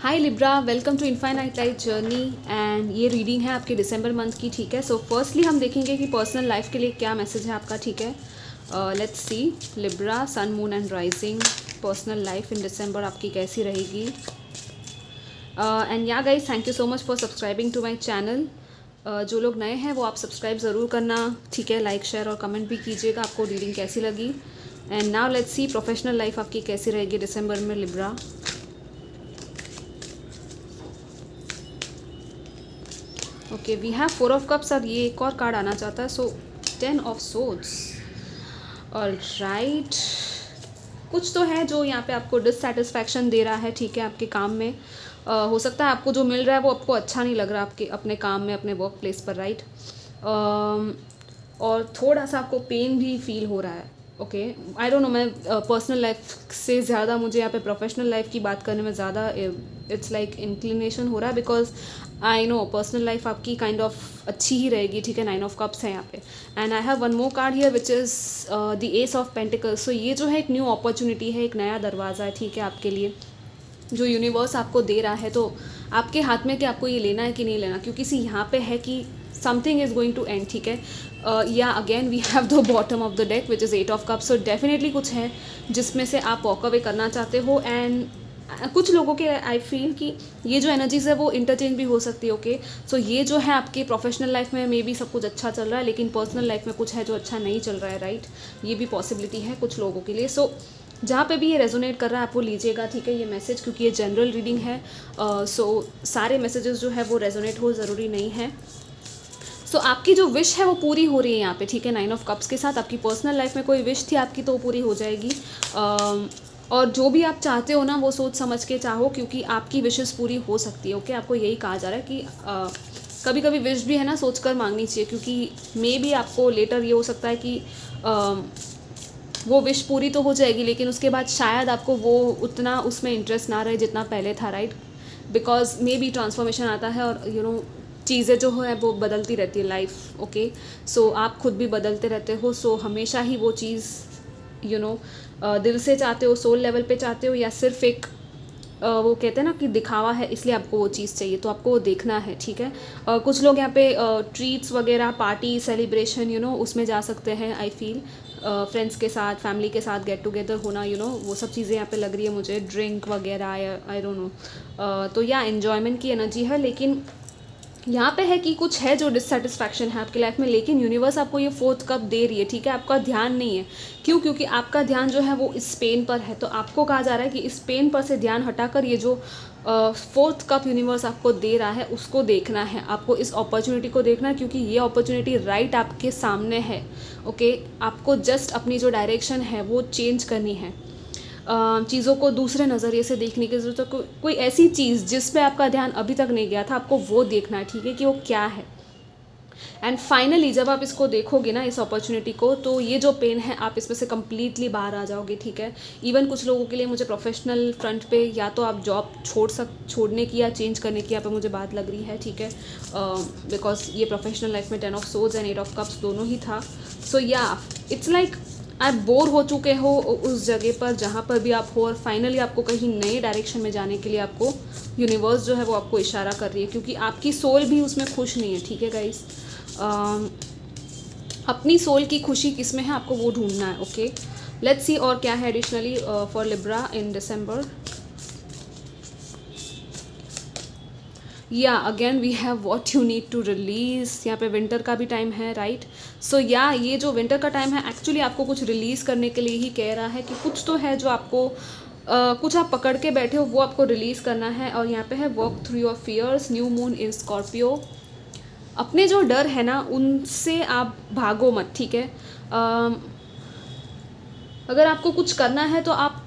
Hi Libra, welcome to infinite light journey. And ये reading है आपके दिसंबर मंथ की, ठीक है। सो फर्स्टली हम देखेंगे कि पर्सनल लाइफ के लिए क्या मैसेज है आपका, ठीक है। Let's see Libra, sun moon and rising, personal life in December आपकी कैसी रहेगी। And yeah guys, thank you so much for subscribing to my channel. जो लोग नए हैं वो आप सब्सक्राइब ज़रूर करना, ठीक है। लाइक शेयर और कमेंट भी कीजिएगा आपको रीडिंग कैसी लगी। And now let's see professional life आपकी कैसी रहेगी दिसंबर में Libra. Okay, we have 4 of cups. अब ये एक और कार्ड आना चाहता है, so 10 of swords. All right, कुछ तो है जो यहाँ पे आपको डिससेटिस्फैक्शन दे रहा है, ठीक है, आपके काम में। हो सकता है आपको जो मिल रहा है वो आपको अच्छा नहीं लग रहा आपके अपने काम में, अपने वर्क प्लेस पर, राइट। और थोड़ा सा आपको पेन भी फील हो रहा है। ओके, आई डोंट नो, मैं पर्सनल लाइफ से ज़्यादा मुझे यहाँ पे प्रोफेशनल लाइफ की बात करने में ज़्यादा इट्स लाइक इंक्लिनेशन हो रहा है, because I know personal life आपकी काइंड ऑफ अच्छी ही रहेगी, ठीक है। 9 ऑफ कप्स है यहाँ पे। And I have one more card here which is the ace of pentacles. So ये जो है एक न्यू अपॉर्चुनिटी है, एक नया दरवाज़ा है, ठीक है, आपके लिए जो यूनिवर्स आपको दे रहा है। तो आपके हाथ में कि आपको ये लेना है कि नहीं लेना, क्योंकि सी यहाँ पे है कि something is going to end, ठीक है। या again we have the bottom of the deck which is 8 of cups. So definitely कुछ है जिसमें से आप वॉक अवे करना चाहते हो। एंड कुछ लोगों के आई फील कि ये जो एनर्जीज है वो इंटरचेंज भी हो सकती है। ओके, सो ये जो है आपके प्रोफेशनल लाइफ में मे बी सब कुछ अच्छा चल रहा है, लेकिन पर्सनल लाइफ में कुछ है जो अच्छा नहीं चल रहा है, राइट। ये भी पॉसिबिलिटी है कुछ लोगों के लिए। सो जहाँ पे भी ये रेजोनेट कर रहा है आप वो लीजिएगा, ठीक है, ये मैसेज, क्योंकि ये जनरल रीडिंग है। सो सारे मैसेजेस जो है वो रेजोनेट हो ज़रूरी नहीं है। सो आपकी जो विश है वो पूरी हो रही है यहाँ पे, ठीक है। 9 ऑफ कप्स के साथ आपकी पर्सनल लाइफ में कोई विश थी आपकी तो वो पूरी हो जाएगी। और जो भी आप चाहते हो ना वो सोच समझ के चाहो, क्योंकि आपकी विशेस पूरी हो सकती है। ओके, आपको यही कहा जा रहा है कि कभी कभी विश भी है ना सोच कर मांगनी चाहिए, क्योंकि मे बी आपको लेटर ये हो सकता है कि वो विश पूरी तो हो जाएगी, लेकिन उसके बाद शायद आपको वो उतना उसमें इंटरेस्ट ना रहे जितना पहले था, right. Because may be transformation आता है और चीज़ें जो है वो बदलती रहती है लाइफ। ओके, सो आप खुद भी बदलते रहते हो। सो हमेशा ही वो चीज़ दिल से चाहते हो, सोल लेवल पे चाहते हो, या सिर्फ एक वो कहते हैं ना कि दिखावा है इसलिए आपको वो चीज़ चाहिए, तो आपको वो देखना है, ठीक है। कुछ लोग यहाँ पे ट्रीट्स वगैरह, पार्टी, सेलिब्रेशन उसमें जा सकते हैं। आई फील फ्रेंड्स के साथ, फैमिली के साथ गेट टुगेदर होना, वो सब चीज़ें यहाँ पे लग रही है मुझे, ड्रिंक वगैरह, आई डोंट नो। तो या एन्जॉयमेंट की एनर्जी है, लेकिन यहाँ पे है कि कुछ है जो डिससेटिस्फैक्शन है आपकी लाइफ में, लेकिन यूनिवर्स आपको ये 4th कप दे रही है, ठीक है। आपका ध्यान नहीं है, क्यों? क्योंकि आपका ध्यान जो है वो इस पेन पर है। तो आपको कहा जा रहा है कि इस पेन पर से ध्यान हटाकर ये जो 4th कप यूनिवर्स आपको दे रहा है उसको देखना है, आपको इस अपॉर्चुनिटी को देखना है, क्योंकि ये अपॉर्चुनिटी राइट आपके सामने है। ओके, आपको जस्ट अपनी जो डायरेक्शन है वो चेंज करनी है, चीज़ों को दूसरे नज़रिए से देखने की ज़रूरत है। कोई ऐसी चीज़ जिस पे आपका ध्यान अभी तक नहीं गया था, आपको वो देखना है, ठीक है, कि वो क्या है। एंड फाइनली जब आप इसको देखोगे ना, इस अपॉर्चुनिटी को, तो ये जो पेन है आप इसमें से कम्प्लीटली बाहर आ जाओगे, ठीक है। इवन कुछ लोगों के लिए मुझे प्रोफेशनल फ्रंट पे या तो आप जॉब छोड़ने की या चेंज करने की यहाँ पे मुझे बात लग रही है, ठीक है। बिकॉज ये प्रोफेशनल लाइफ में 10 of swords and 8 of cups दोनों ही था। सो या इट्स लाइक आप बोर हो चुके हो उस जगह पर जहाँ पर भी आप हो, और फाइनली आपको कहीं नए डायरेक्शन में जाने के लिए आपको यूनिवर्स जो है वो आपको इशारा कर रही है, क्योंकि आपकी सोल भी उसमें खुश नहीं है, ठीक है गाइस। अपनी सोल की खुशी किस में है आपको वो ढूंढना है। ओके, लेट्स सी और क्या है additionally for Libra in December. या again we have what you need to release. यहाँ पे विंटर का भी टाइम है, राइट। सो या ये जो विंटर का टाइम है एक्चुअली आपको कुछ रिलीज़ करने के लिए ही कह रहा है, कि कुछ तो है जो आपको कुछ आप पकड़ के बैठे हो वो आपको रिलीज़ करना है। और यहाँ पे है walk through your fears, new moon in Scorpio. अपने जो डर है ना उनसे आप भागो मत, ठीक है। अगर आपको कुछ करना है तो आप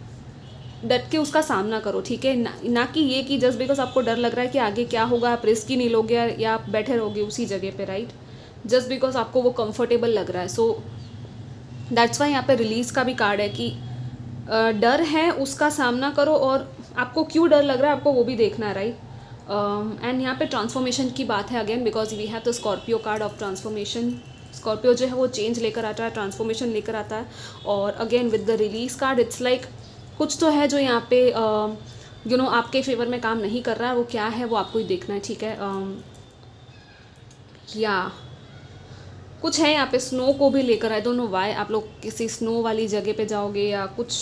डट के उसका सामना करो, ठीक है। ना कि ये कि जस्ट बिकॉज आपको डर लग रहा है कि आगे क्या होगा आप रिस्क ही नहीं लोगे या आप बैठे रहोगे उसी जगह पे, राइट। जस्ट बिकॉज आपको वो कंफर्टेबल लग रहा है। सो दैट्स वाई यहाँ पे रिलीज़ का भी कार्ड है कि डर है उसका सामना करो, और आपको क्यों डर लग रहा है आपको वो भी देखना है, राइट। एंड यहाँ पे ट्रांसफॉर्मेशन की बात है again, because we have the Scorpio card of transformation. Scorpio जो है वो चेंज लेकर आता है, ट्रांसफॉर्मेशन लेकर आता है। और again with the release card it's like कुछ तो है जो यहाँ पे आपके फेवर में काम नहीं कर रहा है, वो क्या है वो आपको ही देखना है, ठीक है। या कुछ है यहाँ पे स्नो को भी लेकर, आई डोंट नो व्हाई आप लोग किसी स्नो वाली जगह पे जाओगे, या कुछ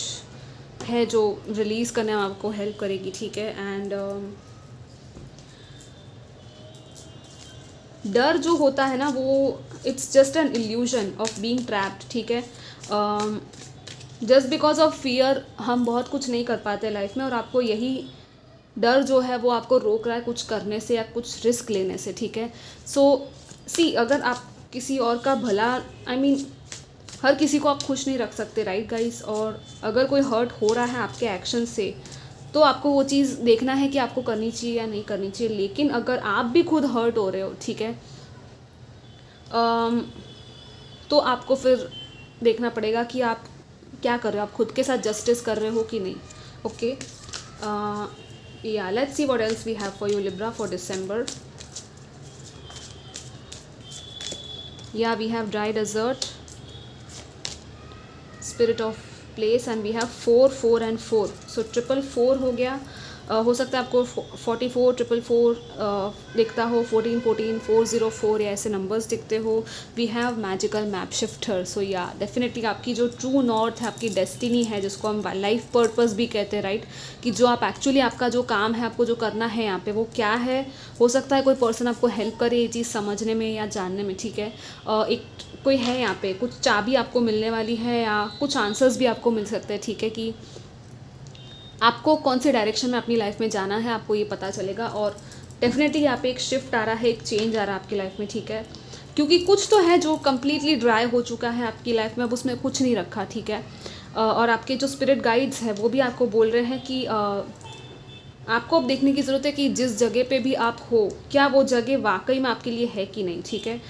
है जो रिलीज़ करने में आपको हेल्प करेगी, ठीक है। एंड डर जो होता है ना, वो it's just an illusion of being trapped, ठीक है। जस्ट बिकॉज ऑफ फियर हम बहुत कुछ नहीं कर पाते लाइफ में, और आपको यही डर जो है वो आपको रोक रहा है कुछ करने से या कुछ रिस्क लेने से, ठीक है। सो सी, अगर आप किसी और का भला, आई मीन हर किसी को आप खुश नहीं रख सकते, राइट गाइस। और अगर कोई हर्ट हो रहा है आपके एक्शन से, तो आपको वो चीज़ देखना है कि आपको करनी चाहिए या नहीं करनी चाहिए। लेकिन अगर आप भी खुद हर्ट हो रहे हो, ठीक है, तो आपको फिर देखना पड़ेगा कि आप क्या कर रहे हो, आप खुद के साथ जस्टिस कर रहे हो कि नहीं, okay. Yeah let's see what else we have for you Libra for December. Yeah we have dry desert, spirit of place, and we have 4 4 and 4, so 444 हो गया। हो सकता है आपको 44 444 दिखता हो, 14 14 404 या ऐसे नंबर्स दिखते हो। We have magical map shifter, so yeah definitely आपकी जो ट्रू नॉर्थ है, आपकी डेस्टिनी है, जिसको हम लाइफ पर्पस भी कहते हैं, राइट, कि जो आप एक्चुअली आपका जो काम है, आपको जो करना है यहाँ पे, वो क्या है। हो सकता है कोई पर्सन आपको हेल्प करे ये चीज़ समझने में या जानने में, ठीक है। एक कोई है यहाँ पे, कुछ चाबी आपको मिलने वाली है, या कुछ आंसर्स भी आपको मिल सकते हैं, ठीक है, कि आपको कौन से डायरेक्शन में अपनी लाइफ में जाना है, आपको ये पता चलेगा। और डेफिनेटली यहाँ पे एक शिफ्ट आ रहा है, एक चेंज आ रहा है आपकी लाइफ में, ठीक है। क्योंकि कुछ तो है जो कम्प्लीटली ड्राई हो चुका है आपकी लाइफ में, अब उसमें कुछ नहीं रखा, ठीक है। और आपके जो स्पिरिट गाइड्स हैं वो भी आपको बोल रहे हैं कि आपको अब देखने की ज़रूरत है कि जिस जगह पे भी आप हो, क्या वो जगह वाकई में आपके लिए है कि नहीं, ठीक है।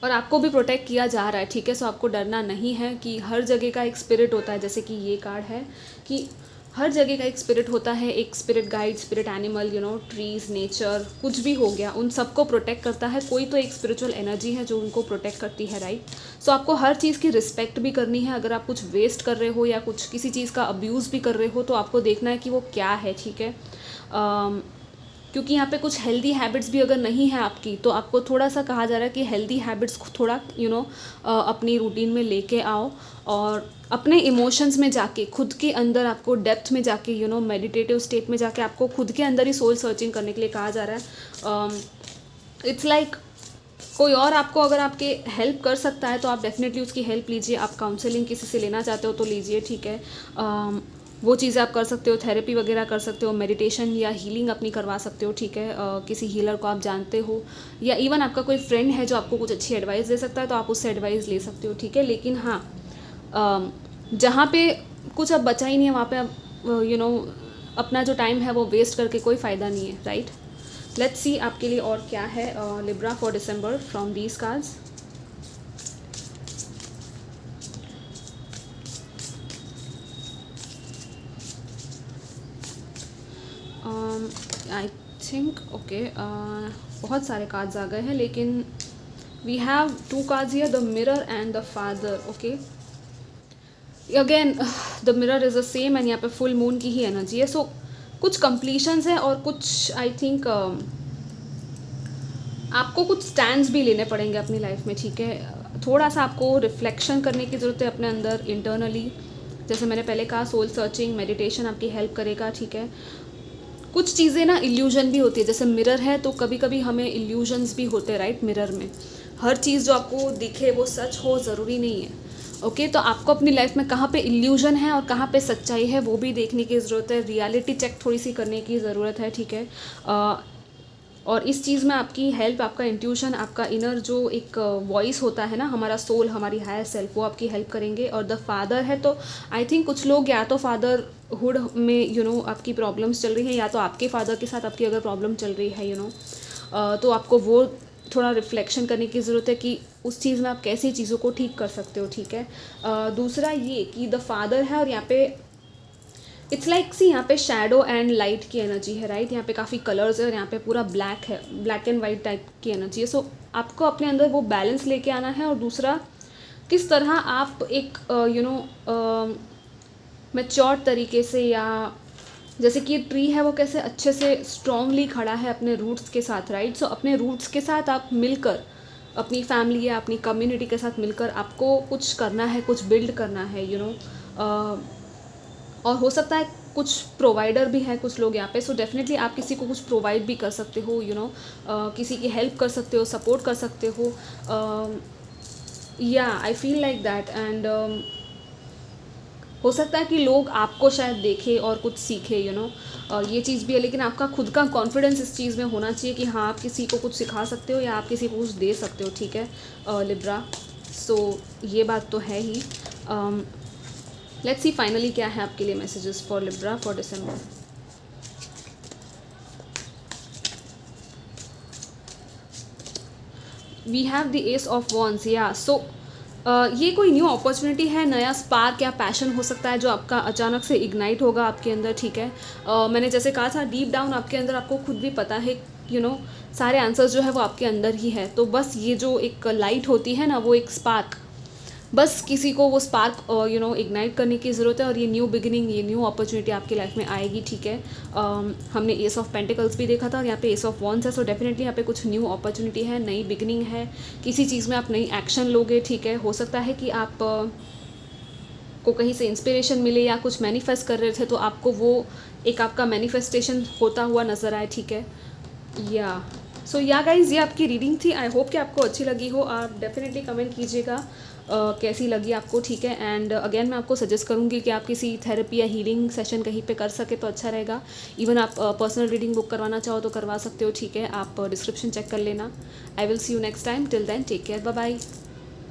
और आपको भी प्रोटेक्ट किया जा रहा है, ठीक है। सो आपको डरना नहीं है कि हर जगह का एक स्पिरिट होता है, जैसे कि ये कार्ड है कि हर जगह का एक स्पिरिट होता है, एक spirit guide, spirit animal, trees, nature, कुछ भी हो गया, उन सबको प्रोटेक्ट करता है। कोई तो एक स्पिरिचुअल एनर्जी है जो उनको प्रोटेक्ट करती है, राइट। सो आपको हर चीज़ की रिस्पेक्ट भी करनी है। अगर आप कुछ वेस्ट कर रहे हो या कुछ किसी चीज़ का अब्यूज़ भी कर रहे हो, तो आपको देखना है कि वो क्या है, ठीक है। क्योंकि यहाँ पे कुछ हेल्दी हैबिट्स भी अगर नहीं है आपकी, तो आपको थोड़ा सा कहा जा रहा है कि हेल्दी हैबिट्स थोड़ा अपनी रूटीन में लेके आओ, और अपने इमोशंस में जाके, खुद के अंदर आपको डेप्थ में जाके, मेडिटेटिव स्टेट में जाके आपको खुद के अंदर ही सोल सर्चिंग करने के लिए कहा जा रहा है। इट्स लाइक कोई और आपको अगर आपके हेल्प कर सकता है तो आप डेफिनेटली उसकी हेल्प लीजिए। आप काउंसलिंग किसी से लेना चाहते हो तो लीजिए, ठीक है। वो चीज़ें आप कर सकते हो, थेरेपी वगैरह कर सकते हो, मेडिटेशन या हीलिंग अपनी करवा सकते हो, ठीक है। किसी हीलर को आप जानते हो, या इवन आपका कोई फ्रेंड है जो आपको कुछ अच्छी एडवाइस दे सकता है, तो आप उससे एडवाइस ले सकते हो, ठीक है। लेकिन हाँ, जहाँ पे कुछ अब बचा ही नहीं है, वहाँ पे अब अपना जो टाइम है वो वेस्ट करके कोई फ़ायदा नहीं है, राइट। लेट्स सी आपके लिए और क्या है Libra for December from these cards. I think okay, बहुत सारे कार्ड्स आ गए हैं, लेकिन we have 2 cards here, the mirror and the father, okay. Again the mirror is the same, and यहाँ पे फुल मून की ही एनर्जी है। सो कुछ कंप्लीशंस है, और कुछ आई थिंक आपको कुछ स्टैंड्स भी लेने पड़ेंगे अपनी लाइफ में, ठीक है। थोड़ा सा आपको रिफ्लेक्शन करने की ज़रूरत है अपने अंदर इंटरनली। जैसे मैंने पहले कहा, सोल सर्चिंग, मेडिटेशन आपकी हेल्प करेगा, ठीक है। कुछ चीज़ें ना इल्यूजन भी होती है, जैसे मिरर है तो कभी कभी हमें इल्यूजन्स भी होते हैं, राइट। मिरर में हर चीज़ जो आपको दिखे वो सच हो ज़रूरी नहीं है, ओके। तो आपको अपनी लाइफ में कहाँ पे इल्यूजन है और कहाँ पे सच्चाई है वो भी देखने की ज़रूरत है। रियलिटी चेक थोड़ी सी करने की ज़रूरत है, ठीक है। और इस चीज़ में आपकी हेल्प, आपका इंट्यूशन, आपका इनर जो एक वॉइस होता है ना, हमारा सोल, हमारी हायर सेल्फ, वो आपकी हेल्प करेंगे। और द फादर है तो आई थिंक कुछ लोग या तो फादरहुड में आपकी प्रॉब्लम्स चल रही हैं, या तो आपके फादर के साथ आपकी अगर प्रॉब्लम चल रही है तो आपको वो थोड़ा रिफ्लेक्शन करने की ज़रूरत है कि उस चीज़ में आप कैसी चीज़ों को ठीक कर सकते हो, ठीक है। दूसरा ये कि द फादर है, और यहाँ पे इट्स लाइक सी, यहाँ पे शैडो एंड लाइट की एनर्जी है, राइट। यहाँ पे काफ़ी कलर्स है, और यहाँ पे पूरा ब्लैक है, ब्लैक एंड वाइट टाइप की एनर्जी है। सो आपको अपने अंदर वो बैलेंस लेके आना है। और दूसरा, किस तरह आप एक मैच्योर तरीके से, या जैसे कि ये ट्री है वो कैसे अच्छे से स्ट्रांगली खड़ा है अपने रूट्स के साथ, राइट। सो अपने रूट्स के साथ आप मिलकर, अपनी फैमिली या अपनी कम्युनिटी के साथ मिलकर आपको कुछ करना है, कुछ बिल्ड करना है, और हो सकता है कुछ प्रोवाइडर भी हैं कुछ लोग यहाँ पे। सो डेफिनेटली आप किसी को कुछ प्रोवाइड भी कर सकते हो, किसी की हेल्प कर सकते हो, सपोर्ट कर सकते हो, या I feel like that. And हो सकता है कि लोग आपको शायद देखें और कुछ सीखे, ये चीज़ भी है। लेकिन आपका खुद का कॉन्फिडेंस इस चीज़ में होना चाहिए कि हाँ, आप किसी को कुछ सिखा सकते हो या आप किसी को कुछ दे सकते हो, ठीक है लिब्रा। सो ये बात तो है ही। लेट्स सी फाइनली क्या है आपके लिए messages for Libra for December. We have the ace of wands, या सो ये कोई न्यू अपॉर्चुनिटी है, नया स्पार्क या पैशन हो सकता है जो आपका अचानक से इग्नाइट होगा आपके अंदर, ठीक है। मैंने जैसे कहा था, डीप डाउन आपके अंदर आपको खुद भी पता है, सारे आंसर्स जो है वो आपके अंदर ही है। तो बस ये जो एक लाइट होती है ना, वो एक स्पार्क, बस किसी को वो स्पार्क इग्नाइट करने की ज़रूरत है, और ये न्यू बिगिनिंग, ये न्यू अपॉर्चुनिटी आपकी लाइफ में आएगी, ठीक है। हमने एस ऑफ पेंटिकल्स भी देखा था, और यहाँ पे एस ऑफ वॉन्स है। सो डेफिनेटली यहाँ पे कुछ न्यू अपॉर्चुनिटी है, नई बिगिनिंग है, किसी चीज़ में आप नई एक्शन लोगे, ठीक है। हो सकता है कि आप को कहीं से इंस्पिरेशन मिले या कुछ मैनिफेस्ट कर रहे थे तो आपको वो एक आपका मैनिफेस्टेशन होता हुआ नज़र आए, ठीक है। या सो या गाइज, ये आपकी रीडिंग थी। आई होप कि आपको अच्छी लगी हो। आप डेफिनेटली कमेंट कीजिएगा कैसी लगी आपको, ठीक है। एंड अगेन मैं आपको सजेस्ट करूँगी कि आप किसी थेरेपी या हीलिंग सेशन कहीं पे कर सके तो अच्छा रहेगा। इवन आप पर्सनल रीडिंग बुक करवाना चाहो तो करवा सकते हो, ठीक है। आप डिस्क्रिप्शन चेक कर लेना। I will see you next time. Till then take care, bye bye.